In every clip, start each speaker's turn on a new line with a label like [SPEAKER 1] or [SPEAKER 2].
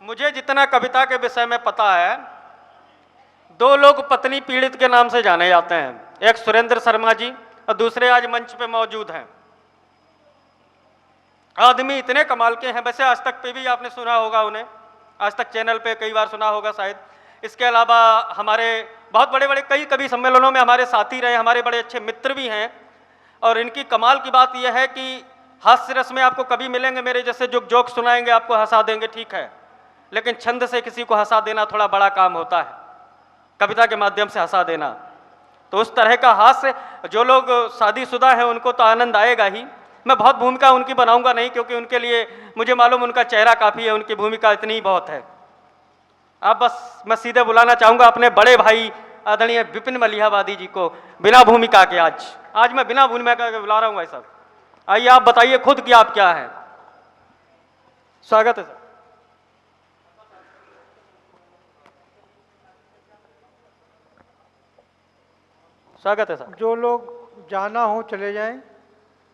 [SPEAKER 1] मुझे जितना कविता के विषय में पता है, दो लोग पत्नी पीड़ित के नाम से जाने जाते हैं, एक सुरेंद्र शर्मा जी और दूसरे आज मंच पे मौजूद हैं। आदमी इतने कमाल के हैं, वैसे आज तक पे भी आपने सुना होगा उन्हें, आज तक चैनल पे कई बार सुना होगा शायद। इसके अलावा हमारे बहुत बड़े बड़े कई कवि सम्मेलनों में हमारे साथी रहे, हमारे बड़े अच्छे मित्र भी हैं। और इनकी कमाल की बात यह है कि हास्य रस में आपको कभी मिलेंगे मेरे जैसे जो जोक सुनाएंगे, आपको हंसा देंगे, ठीक है, लेकिन छंद से किसी को हंसा देना थोड़ा बड़ा काम होता है, कविता के माध्यम से हंसा देना। तो उस तरह का हास्य जो लोग शादीशुदा हैं उनको तो आनंद आएगा ही। मैं बहुत भूमिका उनकी बनाऊंगा नहीं, क्योंकि उनके लिए मुझे मालूम उनका चेहरा काफ़ी है, उनकी भूमिका इतनी ही बहुत है। अब बस मैं सीधे बुलाना चाहूँगा अपने बड़े भाई आदरणीय विपिन मलिहाबादी जी को, बिना भूमिका के। आज मैं बिना भूमिका के बुला रहा हूँ भाई साहब। आइए आप बताइए खुद कि आप क्या हैं। स्वागत है सर। स्वागत है सर।
[SPEAKER 2] जो लोग जाना हो चले जाएं,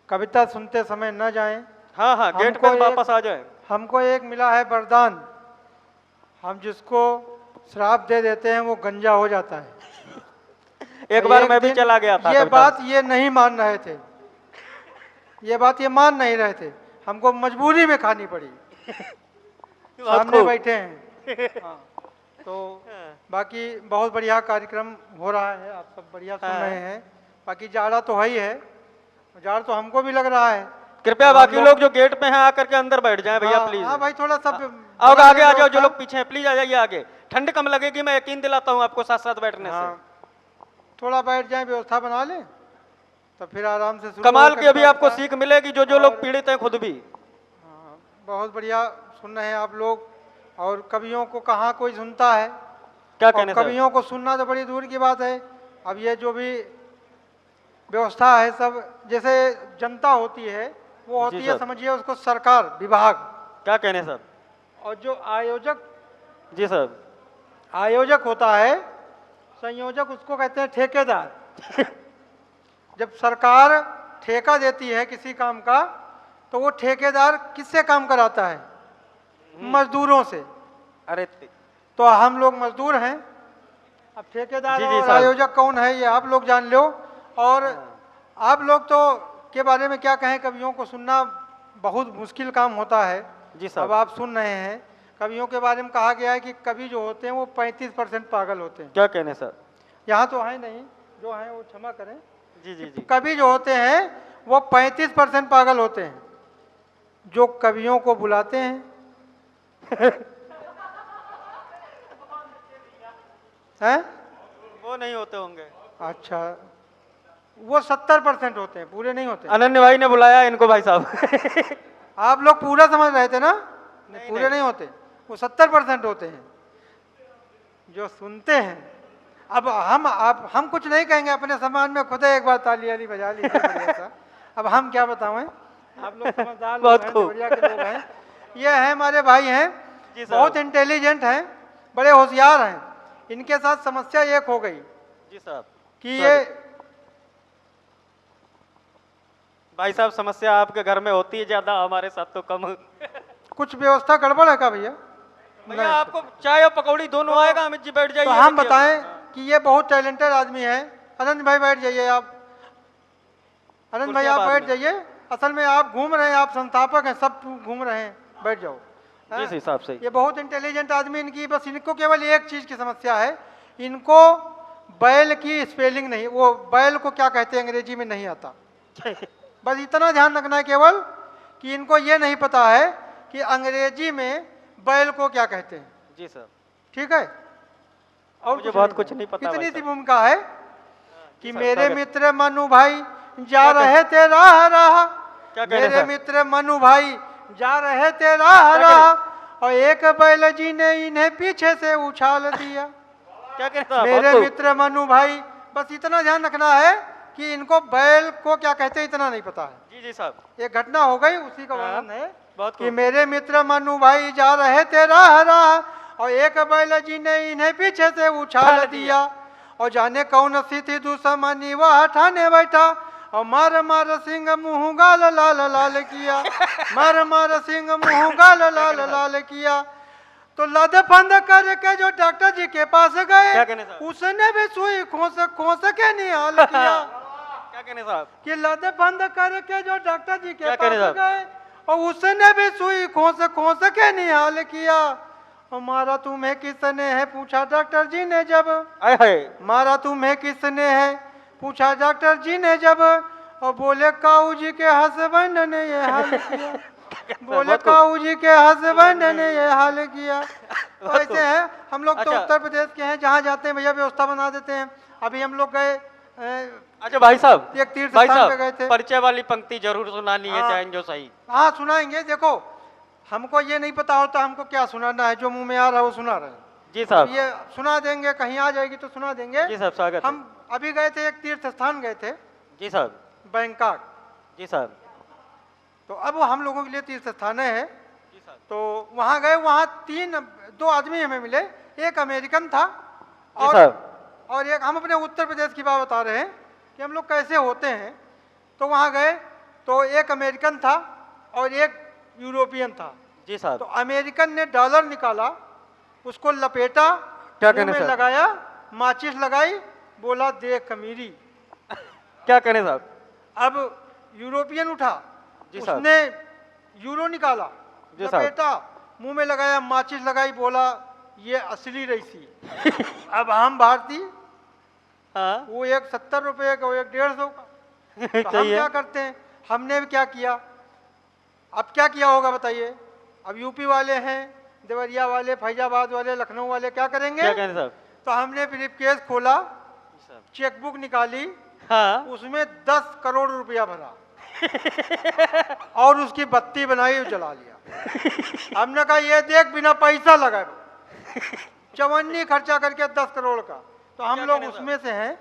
[SPEAKER 2] कविता सुनते समय न जाएं।
[SPEAKER 1] हाँ हाँ, गेट पे वापस आ जाएं।
[SPEAKER 2] हमको एक मिला है वरदान, हम जिसको श्राप दे देते हैं वो गंजा हो जाता है।
[SPEAKER 1] एक बार मैं भी चला गया था।
[SPEAKER 2] ये बात ये नहीं मान रहे थे, ये बात ये मान नहीं रहे थे, हमको मजबूरी में खानी पड़ी। सामने बैठे हैं। हाँ। तो बाकी बहुत बढ़िया कार्यक्रम हो रहा है, आप सब बढ़िया सुन रहे हैं। बाकी जाड़ा तो है ही है, जाड़ तो हमको भी लग रहा है।
[SPEAKER 1] कृपया बाकी लोग जो गेट पे हैं आकर के अंदर बैठ जाएं भैया, प्लीज।
[SPEAKER 2] हाँ भाई, थोड़ा सब
[SPEAKER 1] आओ आगे आ जाओ, जो लोग पीछे हैं प्लीज आ जाइए आगे। ठंड कम लगेगी, मैं यकीन दिलाता हूँ आपको साथ साथ बैठने से।
[SPEAKER 2] थोड़ा बैठ जाए, व्यवस्था बना लें तो फिर आराम से
[SPEAKER 1] कमाल की अभी आपको सीख मिलेगी, जो लोग पीड़ित हैं खुद भी।
[SPEAKER 2] बहुत बढ़िया सुन रहे हैं आप लोग। और कवियों को कहाँ कोई सुनता है,
[SPEAKER 1] क्या कहने
[SPEAKER 2] कवियों को सुनना तो बड़ी दूर की बात है। अब ये जो भी व्यवस्था है सब, जैसे जनता होती है वो होती है, समझिए उसको सरकार विभाग।
[SPEAKER 1] क्या कहने सर।
[SPEAKER 2] और जो आयोजक,
[SPEAKER 1] जी सर,
[SPEAKER 2] आयोजक होता है, संयोजक उसको कहते हैं ठेकेदार। जब सरकार ठेका देती है किसी काम का तो वो ठेकेदार किससे काम कराता है? मजदूरों से।
[SPEAKER 1] अरे
[SPEAKER 2] तो हम लोग मजदूर हैं। अब ठेकेदार और आयोजक कौन है ये आप लोग जान लो। और आप लोग तो के बारे में क्या कहें, कवियों को सुनना बहुत मुश्किल काम होता है।
[SPEAKER 1] जी सर।
[SPEAKER 2] अब आप सुन रहे हैं, कवियों के बारे में कहा गया है कि कवि जो होते हैं वो 35% पागल होते हैं।
[SPEAKER 1] क्या कहने सर।
[SPEAKER 2] यहाँ तो है नहीं, जो है वो क्षमा करें।
[SPEAKER 1] जी जी जी।
[SPEAKER 2] कवि जो होते हैं वो 35% पागल होते हैं। जो कवियों को बुलाते हैं हैं
[SPEAKER 1] वो नहीं होते होंगे।
[SPEAKER 2] अच्छा, वो 70% होते हैं, पूरे नहीं होते।
[SPEAKER 1] अनन्य भाई ने बुलाया इनको भाई साहब।
[SPEAKER 2] आप लोग पूरा समझ रहे थे ना? नहीं, पूरे नहीं होते, वो 70% होते हैं जो सुनते हैं। अब हम कुछ नहीं कहेंगे, अपने समाज में खुद एक बार ताली वाली बजा ली। अब हम क्या बताएं, आप लोग समझदार लोग हैं, बढ़िया के लोग हैं। ये है हमारे भाई हैं, बहुत इंटेलिजेंट हैं, बड़े होशियार हैं। इनके साथ समस्या एक हो गई
[SPEAKER 1] जी साहब
[SPEAKER 2] कि ये
[SPEAKER 1] भाई साहब, समस्या आपके घर में होती है ज्यादा, हमारे साथ तो कम।
[SPEAKER 2] कुछ व्यवस्था गड़बड़ है क्या भैया?
[SPEAKER 1] भैया आपको चाय और पकौड़ी दोनों आएगा, अमित जी बैठ जाइए।
[SPEAKER 2] तो हम बताएं कि ये बहुत टैलेंटेड आदमी है। अनंत भाई बैठ जाइए, आप अनंत भाई आप बैठ जाइए। असल में आप घूम रहे हैं, आप संस्थापक हैं, सब घूम रहे हैं, बैठ जाओ।
[SPEAKER 1] जिस हिसाब से
[SPEAKER 2] ये बहुत इंटेलिजेंट आदमी, इनकी बस इनको केवल एक चीज की समस्या है, इनको बैल की स्पेलिंग नहीं, वो बैल को क्या कहते हैं अंग्रेजी में नहीं आता। बस इतना ध्यान रखना है केवल कि इनको ये नहीं पता है कि अंग्रेजी में बैल को क्या कहते हैं।
[SPEAKER 1] जी सर,
[SPEAKER 2] ठीक है। और
[SPEAKER 1] मुझे बहुत कुछ नहीं पता।
[SPEAKER 2] इतनी सी भूमिका है कि मेरे मित्र मनु भाई जा रहे थे राह राह, मेरे मित्र मनु भाई जा रहे थे राह राह, और एक बैल जी ने इन्हें पीछे से उछाल दिया।
[SPEAKER 1] क्या कहता
[SPEAKER 2] मेरे मित्र मनु भाई, बस इतना ध्यान रखना है कि इनको बैल को क्या कहते हैं इतना नहीं पता है।
[SPEAKER 1] जी जी साहब,
[SPEAKER 2] एक घटना हो गई, उसी का वर्णन है
[SPEAKER 1] बहुत
[SPEAKER 2] कि मेरे मित्र मनु भाई जा रहे थे राह राह, और एक बैल जी ने इन्हें पीछे से उछाल दिया, और जाने कौन सी थी दुश्मनी वह ठाने बैठा, और मार मार सिंह मुँह गाल लाल लाल किया, मार मार सिंह मुँह गाल लाल लाल किया। तो लद फंद करके जो डॉक्टर जी के पास गए,
[SPEAKER 1] क्या कहने साहब?
[SPEAKER 2] उसने भी सुई खोस के निहाल किया।
[SPEAKER 1] क्या कहने साहब?
[SPEAKER 2] कि लद बंद करके जो डॉक्टर जी के
[SPEAKER 1] क्या
[SPEAKER 2] पास
[SPEAKER 1] कहने साहब?
[SPEAKER 2] गए और उसने भी सुई खोस के निहाल किया। और मारा तुम्हें किसने है, पूछा डॉक्टर जी ने जब।
[SPEAKER 1] आय हाय,
[SPEAKER 2] मारा तुम्हें किसने है, पूछा डॉक्टर जी ने जब। और बोले काऊ जी के हस्बैंड ने ये हाल किया। बोले
[SPEAKER 1] बहुत खूब।
[SPEAKER 2] काऊ जी के हस्बैंड ने ये हाल किया। तो ऐसे है, हम लोग तो
[SPEAKER 1] अच्छा।
[SPEAKER 2] उत्तर प्रदेश के हैं, जहाँ जाते हैं भैया व्यवस्था बना देते हैं। अभी हम लोग गए
[SPEAKER 1] अच्छा भाई साहब,
[SPEAKER 2] एक तीर्थ
[SPEAKER 1] भाई
[SPEAKER 2] स्थान पे
[SPEAKER 1] साहब
[SPEAKER 2] गए थे।
[SPEAKER 1] परिचय वाली पंक्ति जरूर सुनानी है,
[SPEAKER 2] हाँ।
[SPEAKER 1] चाहे जो सही।
[SPEAKER 2] हाँ सुनाएंगे। देखो हमको ये नहीं पता होता हमको क्या सुनाना है, जो मुंह में आ रहा है वो सुना रहे हैं।
[SPEAKER 1] जी साहब,
[SPEAKER 2] ये सुना देंगे, कहीं आ जाएगी तो सुना देंगे।
[SPEAKER 1] जी साहब स्वागत है।
[SPEAKER 2] हम अभी गए थे, एक तीर्थ स्थान गए थे,
[SPEAKER 1] जी साहब,
[SPEAKER 2] बैंकॉक।
[SPEAKER 1] जी साहब,
[SPEAKER 2] तो अब वो हम लोगों के लिए तीर्थ स्थान है।
[SPEAKER 1] जी साहब,
[SPEAKER 2] तो वहाँ गए, वहाँ दो आदमी हमें मिले। एक अमेरिकन था
[SPEAKER 1] जी
[SPEAKER 2] और
[SPEAKER 1] साहब,
[SPEAKER 2] एक, हम अपने उत्तर प्रदेश की बात बता रहे हैं कि हम लोग कैसे होते हैं। तो वहाँ गए तो एक अमेरिकन था और एक यूरोपियन था।
[SPEAKER 1] जी
[SPEAKER 2] तो
[SPEAKER 1] साहब,
[SPEAKER 2] अमेरिकन ने डॉलर निकाला, उसको लपेटा,
[SPEAKER 1] क्या
[SPEAKER 2] मुंह
[SPEAKER 1] कहने
[SPEAKER 2] में
[SPEAKER 1] साहब?
[SPEAKER 2] लगाया, माचिस लगाई, बोला देख कमीरी।
[SPEAKER 1] क्या कहने साहब?
[SPEAKER 2] अब यूरोपियन उठा,
[SPEAKER 1] जी साहब।
[SPEAKER 2] उसने यूरो निकाला,
[SPEAKER 1] जी साहब।
[SPEAKER 2] लपेटा, मुंह में लगाया, माचिस लगाई, बोला ये असली रईसी। अब हम भारतीय,
[SPEAKER 1] हाँ
[SPEAKER 2] वो एक 70 रुपये का, वो एक 150 का। तो हम
[SPEAKER 1] सही
[SPEAKER 2] क्या
[SPEAKER 1] है।
[SPEAKER 2] करते हैं, हमने भी क्या किया, अब क्या किया होगा बताइए। अब यूपी वाले हैं, देवरिया वाले, फैजाबाद वाले, लखनऊ वाले क्या करेंगे।
[SPEAKER 1] क्या कहने साहब?
[SPEAKER 2] तो हमने ब्रीफकेस खोला,
[SPEAKER 1] जी साहब,
[SPEAKER 2] चेकबुक निकाली,
[SPEAKER 1] हाँ
[SPEAKER 2] उसमें 10 करोड़ रुपया भरा और उसकी बत्ती बनाई और जला लिया। हमने कहा ये देख बिना पैसा लगाए चवन्नी खर्चा करके 10 करोड़ का। तो हम
[SPEAKER 1] क्या
[SPEAKER 2] लोग
[SPEAKER 1] कहने
[SPEAKER 2] उसमें से हैं।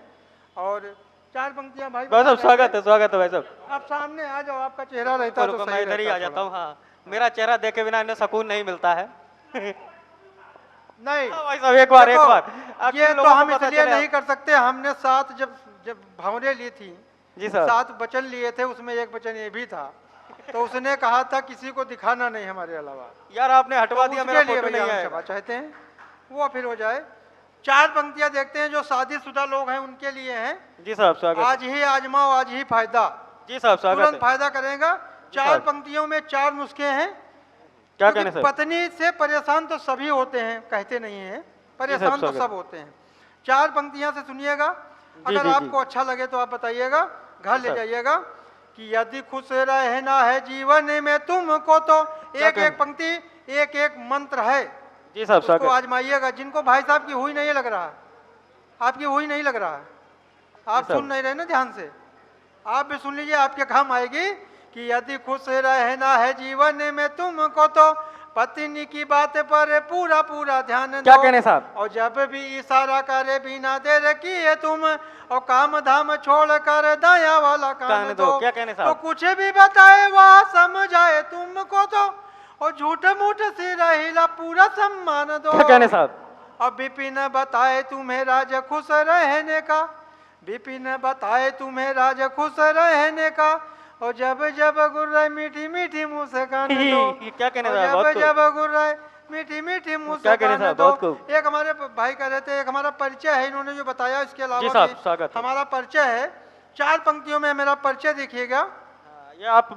[SPEAKER 2] और 4 पंक्तियां भाई
[SPEAKER 1] भाई साहब
[SPEAKER 2] बता रहे
[SPEAKER 1] स्वागत है भाई साहब।
[SPEAKER 2] थे। आप सामने आ जाओ, आपका चेहरा रहता तो
[SPEAKER 1] रुको,
[SPEAKER 2] सही
[SPEAKER 1] मैं इधर ही
[SPEAKER 2] रहता
[SPEAKER 1] आ जाता
[SPEAKER 2] थोड़ा।
[SPEAKER 1] हूँ। हाँ, मेरा चेहरा देखे बिना इन्हें सुकून नहीं मिलता है।
[SPEAKER 2] नहीं
[SPEAKER 1] हाँ भाई साहब, एक बार
[SPEAKER 2] देखो,
[SPEAKER 1] आपके
[SPEAKER 2] ये तो
[SPEAKER 1] लोगों को
[SPEAKER 2] हम
[SPEAKER 1] पता
[SPEAKER 2] इसलिए
[SPEAKER 1] चले।
[SPEAKER 2] नहीं कर सकते। हमने 7 जब भंवरे ली थी,
[SPEAKER 1] जी साहब,
[SPEAKER 2] 7 वचन लिए थे, उसमें एक वचन ये भी था। तो उसने कहा था किसी को दिखाना नहीं हमारे अलावा।
[SPEAKER 1] यार आपने हटवा दिया, मेरा
[SPEAKER 2] उसके लिए
[SPEAKER 1] फोटो
[SPEAKER 2] भैया
[SPEAKER 1] नहीं
[SPEAKER 2] हम
[SPEAKER 1] है।
[SPEAKER 2] क्षमा चाहते हैं, वो फिर हो जाए। 4 पंक्तियां देखते हैं जो शादीशुदा लोग हैं उनके लिए हैं।
[SPEAKER 1] जी साहब स्वागत।
[SPEAKER 2] आज ही आजमाओ, आज ही फायदा,
[SPEAKER 1] जी साहब स्वागत
[SPEAKER 2] तुरंत
[SPEAKER 1] है।
[SPEAKER 2] फायदा करेगा। 4
[SPEAKER 1] साहब।
[SPEAKER 2] पंक्तियों में 4 नुस्खे हैं।
[SPEAKER 1] क्या
[SPEAKER 2] क्योंकि
[SPEAKER 1] कहने साहब?
[SPEAKER 2] पत्नी से परेशान तो सभी होते हैं, कहते नहीं हैं, परेशान तो
[SPEAKER 1] स्वागत।
[SPEAKER 2] सब होते हैं। 4 पंक्तियां से सुनिएगा,
[SPEAKER 1] जी,
[SPEAKER 2] अगर
[SPEAKER 1] जी,
[SPEAKER 2] आपको अच्छा लगे तो आप बताइएगा, घर ले
[SPEAKER 1] साहब।
[SPEAKER 2] जाइएगा। कि यदि खुश रहना है जीवन में तुमको, तो एक
[SPEAKER 1] कहना?
[SPEAKER 2] एक पंक्ति एक एक मंत्र है,
[SPEAKER 1] जी साहब
[SPEAKER 2] उसको
[SPEAKER 1] स्वागत।
[SPEAKER 2] आजमाइएगा। जिनको भाई साहब की हुई नहीं लग रहा है, आपकी हुई नहीं लग रहा है, आप
[SPEAKER 1] जी साहब।
[SPEAKER 2] सुन नहीं रहे ना ध्यान से, आप भी सुन लीजिए, आपके काम आएगी। कि यदि खुश रहना है जीवन में तुमको, तो पत्नी की बात पर पूरा पूरा ध्यान दो।
[SPEAKER 1] क्या कहने साहब?
[SPEAKER 2] और जब भी इशारा करे बिना देर किए तुम, और काम धाम छोड़ कर दया वाला कान दो।
[SPEAKER 1] क्या कहने
[SPEAKER 2] तो
[SPEAKER 1] साहब?
[SPEAKER 2] कुछ भी बताए वह समझाए तुमको, तो और झूठ मूठ से रहिला पूरा सम्मान दो।
[SPEAKER 1] क्या कहने साहब?
[SPEAKER 2] अब विपिन बताए तुम्हें राज खुश रहने का, विपिन बताए तुम्हें राज खुश रहने का। और जब जब गुर्राए मीठी मीठी मुस्कान दो।
[SPEAKER 1] क्या कहने
[SPEAKER 2] और
[SPEAKER 1] साहब?
[SPEAKER 2] जब
[SPEAKER 1] बहुत खूब।
[SPEAKER 2] जब गुर्राए मीठी मीठी
[SPEAKER 1] क्या कहने
[SPEAKER 2] मुस्कान
[SPEAKER 1] साहब?
[SPEAKER 2] दो।
[SPEAKER 1] बहुत खूब।
[SPEAKER 2] एक हमारे भाई कह रहे थे, एक हमारा परिचय है, इन्होंने जो बताया इसके
[SPEAKER 1] जी
[SPEAKER 2] अलावा
[SPEAKER 1] साहब,
[SPEAKER 2] भी
[SPEAKER 1] स्वागत है।
[SPEAKER 2] हमारा परिचय है। 4 पंक्तियों में मेरा परिचय देखिएगा।
[SPEAKER 1] हाँ, ये आप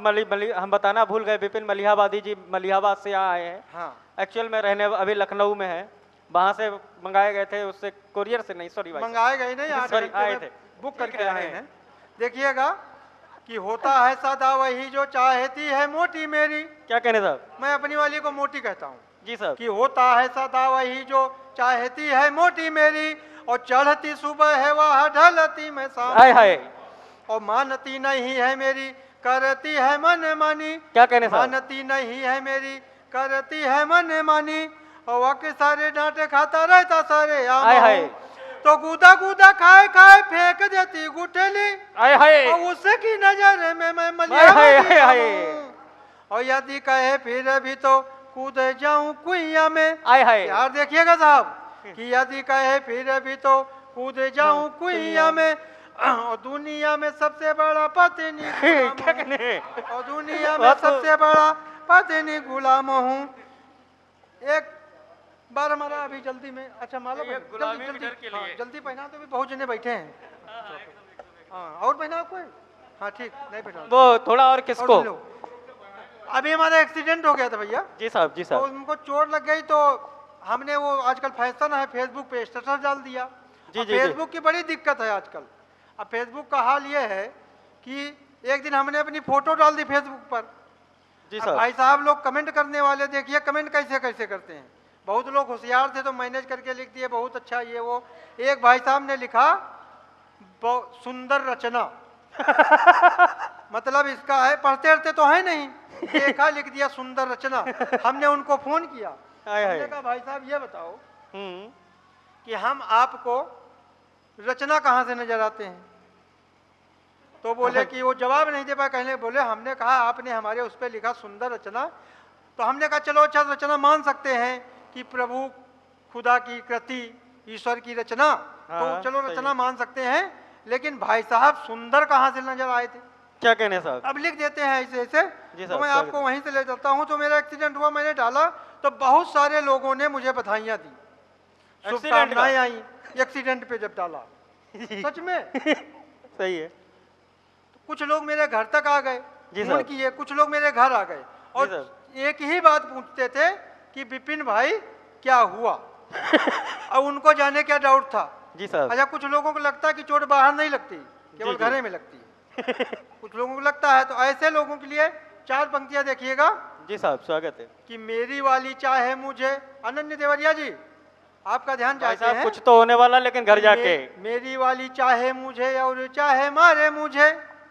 [SPEAKER 1] हम बताना भूल गए, विपिन मलिहाबादी जी मलिहाबाद से यहाँ आए हैं।
[SPEAKER 2] हाँ
[SPEAKER 1] एक्चुअल में रहने अभी लखनऊ में है, वहाँ से मंगाए गए थे, उससे कोरियर से नहीं, सॉरी भाई।
[SPEAKER 2] मंगाए गए नहीं, 8
[SPEAKER 1] Sorry,
[SPEAKER 2] घंटे
[SPEAKER 1] आए
[SPEAKER 2] में
[SPEAKER 1] थे।
[SPEAKER 2] बुक
[SPEAKER 1] ठीक
[SPEAKER 2] करके
[SPEAKER 1] है,
[SPEAKER 2] आए
[SPEAKER 1] हैं।
[SPEAKER 2] हैं। देखिएगा कि होता है सदा वही जो चाहती है मोटी मेरी।
[SPEAKER 1] क्या कहने साहब?
[SPEAKER 2] मैं अपनी वाली को मोटी कहता हूँ।
[SPEAKER 1] जी साहब,
[SPEAKER 2] कि होता है सदा वही जो चाहती है मोटी मेरी, और चढ़ती सुबह है वह ढलती मैं शाम।
[SPEAKER 1] हाय हाय।
[SPEAKER 2] और मानती नहीं है मेरी, करती है मन मानी।
[SPEAKER 1] क्या कहने साहब?
[SPEAKER 2] मानती नहीं है मेरी, करती है मन मानी। और वह सारे डांटे खाता रहता सारे आम।
[SPEAKER 1] हाय हाय।
[SPEAKER 2] तो गुदा गुदा खाए खाए फेंक देती गुठली,
[SPEAKER 1] हाय हाय।
[SPEAKER 2] और उसकी नजर में मैं
[SPEAKER 1] हाय,
[SPEAKER 2] मलिहाबादी
[SPEAKER 1] हाय, हाय।
[SPEAKER 2] हूँ। और यदि कहे फिर भी तो कूद जाऊं कुइया में।
[SPEAKER 1] हाय हाय।
[SPEAKER 2] यार देखिएगा साहब, कि यदि कहे फिर भी तो कूद जाऊं कुइया में। और दुनिया में सबसे बड़ा पत्नी गुलाम
[SPEAKER 1] क्या
[SPEAKER 2] हूँ।
[SPEAKER 1] कहने?
[SPEAKER 2] और दुनिया में
[SPEAKER 1] बहुत खूब।
[SPEAKER 2] सबसे बड़ा पत्नी गुलाम हूँ। एक बार हमारा अभी जल्दी में, अच्छा माला
[SPEAKER 1] ये
[SPEAKER 2] पहना-
[SPEAKER 1] गुलामी
[SPEAKER 2] जल्दी
[SPEAKER 1] के डर के
[SPEAKER 2] हाँ,
[SPEAKER 1] लिए।
[SPEAKER 2] जल्दी पहना तो भी बहुत जने बैठे हैं। हाँ और पहना कोई, हाँ ठीक नहीं पहना
[SPEAKER 1] वो थोड़ा और
[SPEAKER 2] और
[SPEAKER 1] किसको?
[SPEAKER 2] सुन लो। अभी हमारा एक्सीडेंट हो गया था भैया,
[SPEAKER 1] जी साहब, जी
[SPEAKER 2] तो
[SPEAKER 1] साहब।
[SPEAKER 2] उनको चोट लग गई तो हमने वो आजकल फैशन है फेसबुक पे स्टेटस डाल दिया।
[SPEAKER 1] जी,
[SPEAKER 2] अब
[SPEAKER 1] जी, जी।
[SPEAKER 2] फेसबुक की बड़ी दिक्कत है आजकल। अब फेसबुक का हाल ये है कि एक दिन हमने अपनी फोटो डाल दी फेसबुक पर।
[SPEAKER 1] जी
[SPEAKER 2] अब
[SPEAKER 1] साहब।
[SPEAKER 2] भाई साहब लोग कमेंट करने वाले, देखिए कमेंट कैसे कैसे करते हैं। बहुत लोग होशियार थे तो मैनेज करके लिख दिए बहुत अच्छा ये वो। एक भाई साहब ने लिखा सुंदर रचना मतलब इसका है, पढ़ते पढ़ते तो है नहीं, देखा लिख दिया सुंदर रचना। हमने उनको फोन किया,
[SPEAKER 1] हाय हाय।
[SPEAKER 2] हमने कहा भाई साहब ये बताओ
[SPEAKER 1] हम्म।
[SPEAKER 2] कि हम आपको रचना कहाँ से नजर आते हैं? तो बोले कि वो जवाब नहीं दे पाए, कहने बोले हमने कहा आपने हमारे उस पर लिखा सुंदर रचना, तो हमने कहा चलो अच्छा रचना मान सकते हैं कि प्रभु खुदा की कृति ईश्वर की रचना, तो
[SPEAKER 1] हाँ,
[SPEAKER 2] चलो
[SPEAKER 1] सही
[SPEAKER 2] रचना
[SPEAKER 1] है।
[SPEAKER 2] मान सकते हैं, लेकिन भाई साहब सुंदर कहाँ से नजर आए थे?
[SPEAKER 1] क्या कहने साहब?
[SPEAKER 2] अब लिख देते हैं ऐसे ऐसे।
[SPEAKER 1] जी
[SPEAKER 2] तो
[SPEAKER 1] साहब,
[SPEAKER 2] मैं
[SPEAKER 1] स्वागत
[SPEAKER 2] आपको
[SPEAKER 1] है।
[SPEAKER 2] वहीं से ले जाता हूँ। तो मेरा एक्सीडेंट हुआ, मैंने डाला तो बहुत सारे लोगों ने मुझे बधाइयाँ दी,
[SPEAKER 1] एक्सीडेंट
[SPEAKER 2] शुभकामनाएं
[SPEAKER 1] का?
[SPEAKER 2] आई एक्सीडेंट पे जब डाला। सच में
[SPEAKER 1] सही है।
[SPEAKER 2] कुछ लोग मेरे घर तक आ गए,
[SPEAKER 1] जी
[SPEAKER 2] फोन
[SPEAKER 1] साहब।
[SPEAKER 2] किए, कुछ लोग मेरे घर आ गए और
[SPEAKER 1] साहब।
[SPEAKER 2] एक ही बात पूछते थे कि विपिन भाई क्या हुआ। अब उनको जाने क्या डाउट था।
[SPEAKER 1] जी साहब।
[SPEAKER 2] अच्छा कुछ लोगों को लगता है कि चोट बाहर नहीं लगती, केवल
[SPEAKER 1] जी।
[SPEAKER 2] घरे में लगती है। कुछ लोगों को लगता है, तो ऐसे लोगों के लिए चार पंक्तियां देखिएगा
[SPEAKER 1] जी साहब, स्वागत है।
[SPEAKER 2] कि मेरी वाली चाहे मुझे, अनन्य देवरिया जी आपका ध्यान
[SPEAKER 1] भाई
[SPEAKER 2] चाहते
[SPEAKER 1] साहब
[SPEAKER 2] हैं।
[SPEAKER 1] कुछ तो होने वाला, लेकिन घर जाके।
[SPEAKER 2] मेरी वाली चाहे मुझे और चाहे मारे मुझे,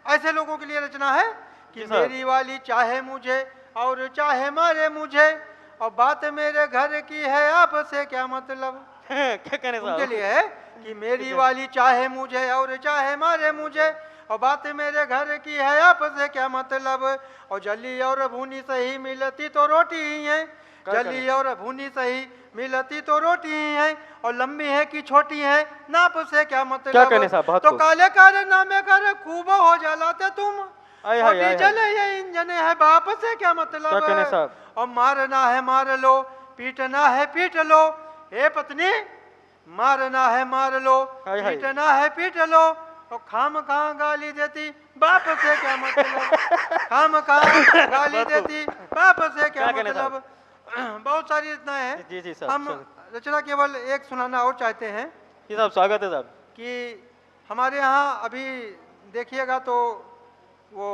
[SPEAKER 2] ऐसे लोगों के लिए रचना है कि
[SPEAKER 1] जी साहब।
[SPEAKER 2] मेरी वाली चाहे मुझे और चाहे मारे मुझे, और बात मेरे घर की है आपसे क्या मतलब।
[SPEAKER 1] क्या कहने
[SPEAKER 2] उनके
[SPEAKER 1] साहब?
[SPEAKER 2] लिए है कि मेरी वाली चाहे मुझे और चाहे मारे मुझे, और बात मेरे घर की है आपसे क्या मतलब। और जली और भुनी सही मिलती तो रोटी ही है, जली और भुनी सही मिलती तो रोटी ही है, और लंबी है कि छोटी है नाप से क्या मतलब।
[SPEAKER 1] क्या कहने साहब, बहुत
[SPEAKER 2] तो
[SPEAKER 1] खूब।
[SPEAKER 2] काले काले नामे कर खूब हो जलाते तुम,
[SPEAKER 1] आय
[SPEAKER 2] और
[SPEAKER 1] हाय, आय
[SPEAKER 2] डीजल
[SPEAKER 1] हाय।
[SPEAKER 2] ये इंजन है बाप से क्या मतलब।
[SPEAKER 1] क्या कहने साहब?
[SPEAKER 2] और मारना है मार लो, पीटना है पीट लो, हे पत्नी मारना है मार लो,
[SPEAKER 1] हाय हाय।
[SPEAKER 2] पीटना है पीट लो, और खाम कहाँ गाली देती बाप से क्या मतलब। खाम कहाँ गाली देती बाप से क्या
[SPEAKER 1] क्या कहने
[SPEAKER 2] मतलब। बहुत सारी रचनाएं हैं।
[SPEAKER 1] जी, जी साहब,
[SPEAKER 2] हम
[SPEAKER 1] स्वागत।
[SPEAKER 2] रचना केवल एक सुनाना और चाहते हैं
[SPEAKER 1] जी साहब, स्वागत है साहब।
[SPEAKER 2] कि हमारे यहाँ अभी देखिएगा तो वो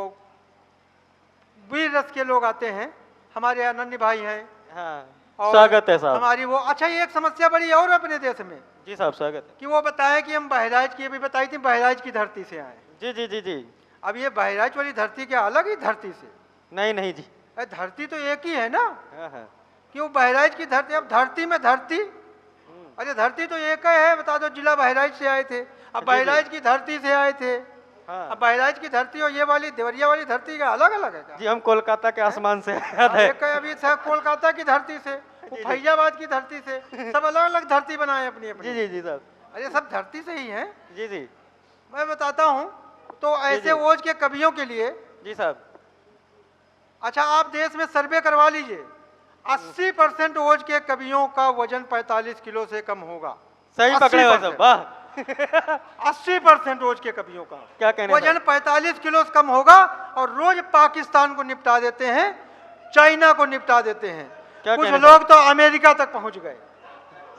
[SPEAKER 2] वीर रस के लोग आते हैं, हमारे यहाँ नन्ही भाई हैं।
[SPEAKER 1] हाँ,
[SPEAKER 2] और
[SPEAKER 1] स्वागत है साहब।
[SPEAKER 2] हमारी वो, अच्छा ये एक समस्या बड़ी और अपने देश में
[SPEAKER 1] जी साहब, स्वागत है।
[SPEAKER 2] कि वो बताए कि हम बहराइच की, अभी बताई थी बहराइच की धरती से आए।
[SPEAKER 1] जी जी जी जी।
[SPEAKER 2] अब ये बहराइच वाली धरती क्या अलग ही धरती से?
[SPEAKER 1] नहीं नहीं जी।
[SPEAKER 2] अरे धरती तो एक ही है ना,
[SPEAKER 1] हाँ हाँ।
[SPEAKER 2] क्यों बहराइच की धरती, अब धरती में धरती, अरे धरती तो एक ही है। बता दो जिला बहराइच से आए थे, अब
[SPEAKER 1] जी,
[SPEAKER 2] बहराइच की धरती से आए थे।
[SPEAKER 1] हाँ।
[SPEAKER 2] अब बहराइच की धरती और ये वाली देवरिया वाली धरती का अलग अलग है क्या?
[SPEAKER 1] जी हम कोलकाता के आसमान से याद
[SPEAKER 2] हाँ,
[SPEAKER 1] है।
[SPEAKER 2] एक है अभी था कोलकाता की धरती से, वो फैजाबाद की धरती से, सब अलग अलग धरती बनाए अपनी
[SPEAKER 1] जी
[SPEAKER 2] अपनी।
[SPEAKER 1] जी जी साहब।
[SPEAKER 2] अरे सब धरती से ही हैं।
[SPEAKER 1] जी जी
[SPEAKER 2] मैं बताता हूँ तो
[SPEAKER 1] जी।
[SPEAKER 2] ऐसे ओज के कवियों के लिए,
[SPEAKER 1] जी साहब।
[SPEAKER 2] अच्छा आप देश में सर्वे करवा लीजिए, 80% ओज के कवियों का वजन 45 किलो से कम होगा।
[SPEAKER 1] सही पकड़े हुए सब, वाह।
[SPEAKER 2] 80% रोज के कवियों का
[SPEAKER 1] क्या कहने
[SPEAKER 2] वजन 45 किलो से कम होगा, और रोज पाकिस्तान को निपटा देते हैं, चाइना को निपटा देते हैं।
[SPEAKER 1] क्या
[SPEAKER 2] कुछ
[SPEAKER 1] कहने
[SPEAKER 2] लोग तो अमेरिका तक पहुंच गए।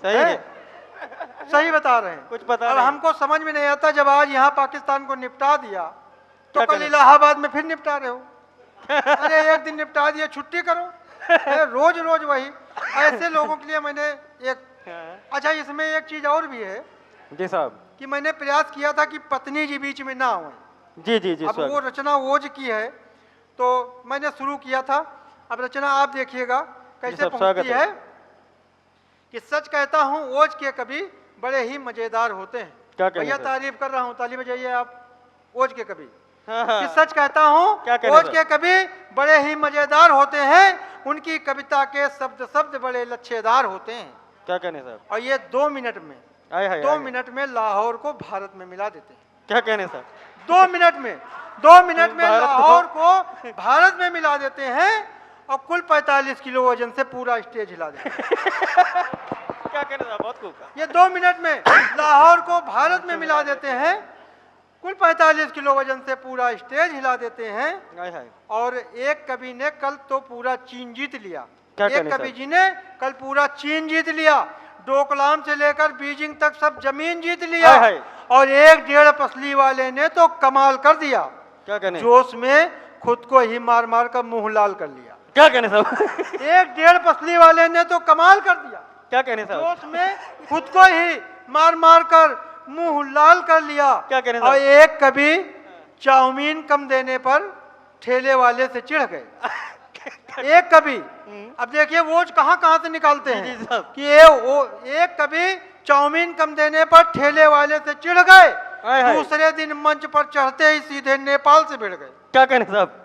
[SPEAKER 1] सही
[SPEAKER 2] है?
[SPEAKER 1] है।
[SPEAKER 2] सही बता रहे हैं।
[SPEAKER 1] कुछ पता
[SPEAKER 2] अब
[SPEAKER 1] नहीं।
[SPEAKER 2] हमको समझ में नहीं आता, जब आज यहाँ पाकिस्तान को निपटा दिया तो
[SPEAKER 1] क्या
[SPEAKER 2] कल
[SPEAKER 1] कहने?
[SPEAKER 2] इलाहाबाद में फिर निपटा रहे हो। अरे एक दिन निपटा दिया छुट्टी करो, रोज रोज वही। ऐसे लोगों के लिए मैंने एक, अच्छा इसमें एक चीज और भी है
[SPEAKER 1] जी साहब।
[SPEAKER 2] कि मैंने प्रयास किया था कि पत्नी जी बीच में ना आए।
[SPEAKER 1] जी जी जी
[SPEAKER 2] अब वो
[SPEAKER 1] स्वागत।
[SPEAKER 2] रचना ओज की है तो मैंने शुरू किया था। अब रचना आप देखिएगा कैसे
[SPEAKER 1] सब स्वागत
[SPEAKER 2] पहुंचती
[SPEAKER 1] है।
[SPEAKER 2] है कि सच कहता हूं ओज के कवि बड़े ही मजेदार होते हैं।
[SPEAKER 1] क्या कहने
[SPEAKER 2] भैया
[SPEAKER 1] सर?
[SPEAKER 2] तारीफ कर रहा हूं, ताली बजाइए आप। ओज के कवि
[SPEAKER 1] हाँ
[SPEAKER 2] कि
[SPEAKER 1] हाँ।
[SPEAKER 2] सच कहता हूं
[SPEAKER 1] क्या कहने
[SPEAKER 2] ओज
[SPEAKER 1] सर?
[SPEAKER 2] के कवि बड़े ही मजेदार होते हैं, उनकी कविता के शब्द शब्द बड़े लच्छेदार होते हैं।
[SPEAKER 1] क्या कहने साहब?
[SPEAKER 2] और ये 2 मिनट में,
[SPEAKER 1] आए हाय
[SPEAKER 2] 2
[SPEAKER 1] आए।
[SPEAKER 2] मिनट में लाहौर को भारत में मिला देते हैं।
[SPEAKER 1] क्या कहने सर?
[SPEAKER 2] 2 मिनट में, 2 मिनट में
[SPEAKER 1] भारत को-
[SPEAKER 2] लाहौर को भारत में मिला देते हैं, और कुल 45 किलो वजन से पूरा स्टेज हिला देते हैं।
[SPEAKER 1] क्या कहने साहब, बहुत खूब कहा।
[SPEAKER 2] ये 2 मिनट में लाहौर को भारत में मिला देते हैं। कुल 45 किलो वजन से पूरा स्टेज हिला देते हैं।
[SPEAKER 1] हाय हाय।
[SPEAKER 2] और एक कवि ने कल तो पूरा चीन जीत लिया।
[SPEAKER 1] क्या
[SPEAKER 2] एक
[SPEAKER 1] कहने
[SPEAKER 2] कवि
[SPEAKER 1] साहब?
[SPEAKER 2] जी ने कल पूरा चीन जीत लिया, डोकलाम से लेकर बीजिंग तक सब जमीन जीत लिया।
[SPEAKER 1] हाय हाय।
[SPEAKER 2] और 1-1.5 पसली वाले ने तो कमाल कर दिया,
[SPEAKER 1] क्या कहने,
[SPEAKER 2] जोश में खुद को ही मार मार कर मुंह लाल कर लिया।
[SPEAKER 1] क्या कहने साहब?
[SPEAKER 2] 1-1.5 पसली वाले ने तो कमाल कर दिया,
[SPEAKER 1] क्या कहने साहब?
[SPEAKER 2] जोश में खुद को ही मार मार कर मुंह लाल कर लिया।
[SPEAKER 1] क्या कहने
[SPEAKER 2] और
[SPEAKER 1] साहब?
[SPEAKER 2] एक कभी चाउमीन कम देने पर ठेले वाले से चिढ़ गए। एक कभी, अब देखिए वोज कहाँ कहाँ से निकालते
[SPEAKER 1] जी, जी
[SPEAKER 2] हैं
[SPEAKER 1] साहब।
[SPEAKER 2] कि एक कभी चाउमीन कम देने पर ठेले वाले से चिढ़ गए,
[SPEAKER 1] हाय हाय।
[SPEAKER 2] दूसरे दिन मंच पर चढ़ते ही सीधे नेपाल से भिड़ गए।
[SPEAKER 1] क्या कहने साहब?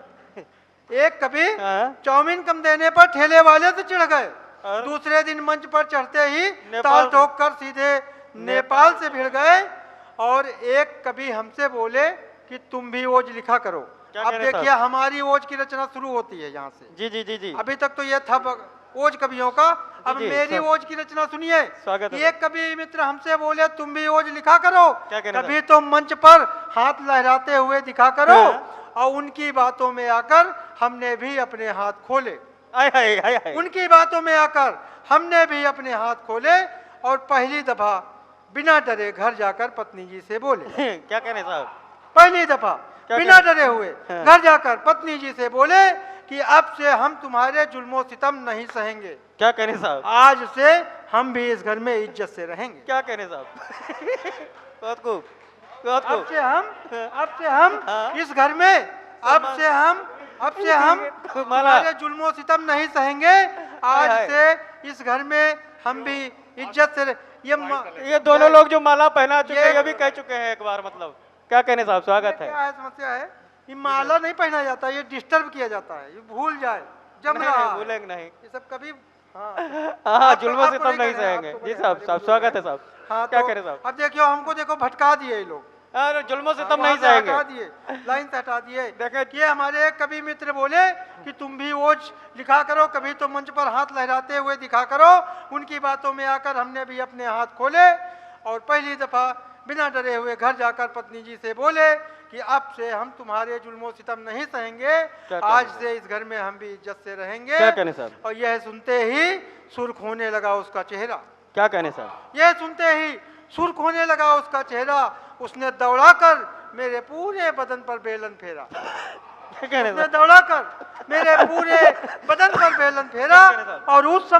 [SPEAKER 2] एक कभी
[SPEAKER 1] हाँ।
[SPEAKER 2] चाउमीन कम देने पर ठेले वाले से चिढ़ गए,
[SPEAKER 1] और?
[SPEAKER 2] दूसरे दिन मंच पर चढ़ते ही
[SPEAKER 1] नेपाल
[SPEAKER 2] ताल
[SPEAKER 1] से।
[SPEAKER 2] ठोक कर सीधे नेपाल से भिड़ गए। और एक कभी हमसे बोले कि तुम भी ओज लिखा करो।
[SPEAKER 1] क्या
[SPEAKER 2] अब
[SPEAKER 1] कहने
[SPEAKER 2] देखिए
[SPEAKER 1] साहब?
[SPEAKER 2] हमारी ओज की रचना शुरू होती है यहाँ से।
[SPEAKER 1] जी जी जी जी।
[SPEAKER 2] अभी तक तो ये था ओज कवियों का, अब
[SPEAKER 1] जी,
[SPEAKER 2] मेरी
[SPEAKER 1] सब।
[SPEAKER 2] ओज की रचना सुनिए।
[SPEAKER 1] स्वागत है।
[SPEAKER 2] एक कवि मित्र हमसे बोले तुम भी ओज लिखा करो,
[SPEAKER 1] क्या कहने
[SPEAKER 2] कभी तो मंच पर हाथ लहराते हुए दिखा करो।
[SPEAKER 1] हाँ।
[SPEAKER 2] और उनकी बातों में आकर हमने भी अपने हाथ खोले,
[SPEAKER 1] हाय हाय हाय हाय।
[SPEAKER 2] उनकी बातों में आकर हमने भी अपने हाथ खोले और पहली दफा बिना डरे घर जाकर पत्नी जी से बोले।
[SPEAKER 1] क्या कहने साहब?
[SPEAKER 2] पहली दफा
[SPEAKER 1] क्या
[SPEAKER 2] बिना
[SPEAKER 1] कहने?
[SPEAKER 2] डरे हुए
[SPEAKER 1] हाँ।
[SPEAKER 2] घर जाकर पत्नी जी से बोले कि अब से हम तुम्हारे जुल्मो सितम नहीं सहेंगे,
[SPEAKER 1] क्या कहने साहब?
[SPEAKER 2] आज से हम भी इस घर में इज्जत से रहेंगे।
[SPEAKER 1] क्या कहने साहब? बहुत खूब, बहुत
[SPEAKER 2] अब
[SPEAKER 1] खूब।
[SPEAKER 2] से हम
[SPEAKER 1] हाँ।
[SPEAKER 2] इस घर में अब से हम तुम्हारे जुल्मो सितम नहीं सहेंगे, आज
[SPEAKER 1] हाय।
[SPEAKER 2] से इस घर में हम भी इज्जत से
[SPEAKER 1] ये दोनों लोग जो माला पहना चुके हैं
[SPEAKER 2] ये-
[SPEAKER 1] ये भी कह चुके हैं एक बार, मतलब क्या कहने साहब, स्वागत है।
[SPEAKER 2] क्या है समस्या है, ये माला नहीं पहना जाता, ये डिस्टर्ब किया जाता है, ये भूल जाए जम
[SPEAKER 1] नहीं,
[SPEAKER 2] रहा
[SPEAKER 1] नहीं,
[SPEAKER 2] है।
[SPEAKER 1] भूलेंगे नहीं।
[SPEAKER 2] ये सब कभी हाँ
[SPEAKER 1] हाँ,
[SPEAKER 2] आपको-
[SPEAKER 1] जुल्मों से
[SPEAKER 2] आपको
[SPEAKER 1] तब नहीं
[SPEAKER 2] कहना है,
[SPEAKER 1] सहेंगे।
[SPEAKER 2] आपको
[SPEAKER 1] जी
[SPEAKER 2] कहना
[SPEAKER 1] साहब,
[SPEAKER 2] है,
[SPEAKER 1] साहब
[SPEAKER 2] भूल
[SPEAKER 1] स्वागत
[SPEAKER 2] गए।
[SPEAKER 1] है साहब।
[SPEAKER 2] हाँ,
[SPEAKER 1] क्या
[SPEAKER 2] तो
[SPEAKER 1] करें साहब?
[SPEAKER 2] अब देखियो हमको देखो भटका दिए ये लोग,
[SPEAKER 1] अरे जुल्मों से तब
[SPEAKER 2] वहाँ
[SPEAKER 1] नहीं
[SPEAKER 2] से
[SPEAKER 1] सहेंगे।
[SPEAKER 2] हटा दिए, लाइन से हटा दिए।
[SPEAKER 1] देखें-
[SPEAKER 2] कि हमारे एक कवि मित्र बोले कि तुम भी ओज लिखा करो, कभी तो मंच पर हाथ लहराते हुए दिखा करो। उनकी बातों में आकर हमने भी अपने हाथ खोले और पहली दफा बिना डरे हुए घर जाकर पत्नी जी से बोले कि अब से हम तुम्हारे जुल्मो सितम नहीं सहेंगे,
[SPEAKER 1] क्या कहने
[SPEAKER 2] आज
[SPEAKER 1] साहब?
[SPEAKER 2] से इस घर में हम भी इज्जत से रहेंगे।
[SPEAKER 1] क्या कहने साहब?
[SPEAKER 2] और यह सुनते ही सुर्ख होने लगा उसका चेहरा,
[SPEAKER 1] क्या कहने साहब?
[SPEAKER 2] यह सुनते ही सुर्ख होने लगा उसका चेहरा। उसने दौड़ाकर मेरे पूरे बदन पर बेलन फेरा,
[SPEAKER 1] क्या कहने
[SPEAKER 2] उसने
[SPEAKER 1] साहब?
[SPEAKER 2] दौड़ाकर मेरे पूरे बदन पर बेलन फेरा। और उस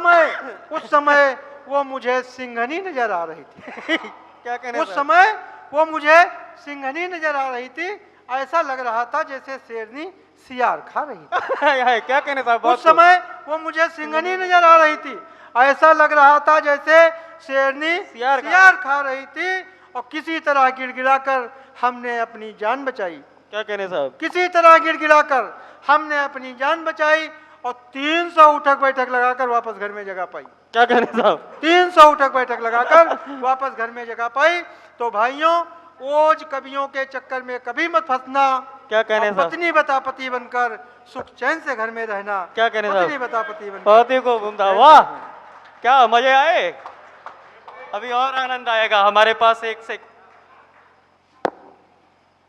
[SPEAKER 2] समय वो मुझे सिंघनी नजर आ रही थी।
[SPEAKER 1] क्या कहने
[SPEAKER 2] उस
[SPEAKER 1] साहब?
[SPEAKER 2] समय वो मुझे सिंघनी नजर आ रही थी, ऐसा लग रहा था जैसे शेरनी सियार खा रही थी।
[SPEAKER 1] हाय हाय, क्या कहने साहब? बहुत
[SPEAKER 2] उस समय वो मुझे सिंघनी नजर आ रही थी, ऐसा लग रहा था जैसे शेरनी
[SPEAKER 1] सियार
[SPEAKER 2] सियार खा रही थी। और किसी तरह गिड़गिड़ाकर हमने अपनी जान बचाई,
[SPEAKER 1] क्या कहने साहब?
[SPEAKER 2] किसी तरह गिड़गिड़ाकर हमने अपनी जान बचाई और 300 उठक बैठक लगाकर वापस घर में जगह पाई।
[SPEAKER 1] क्या कहने साहब?
[SPEAKER 2] 300 उठक बैठक लगाकर वापस घर में जगह पाई। तो भाइयों, ओज कवियों के चक्कर में कभी मत फंसना।
[SPEAKER 1] क्या कहने
[SPEAKER 2] और
[SPEAKER 1] साहब?
[SPEAKER 2] पत्नी बता पति बनकर सुख चैन से घर में रहना।
[SPEAKER 1] क्या कहने साहब?
[SPEAKER 2] पत्नी बता पति बनकर
[SPEAKER 1] बहुत ही खूब उम्दा, वाह क्या मजे आए। अभी और आनंद आएगा। हमारे पास एक से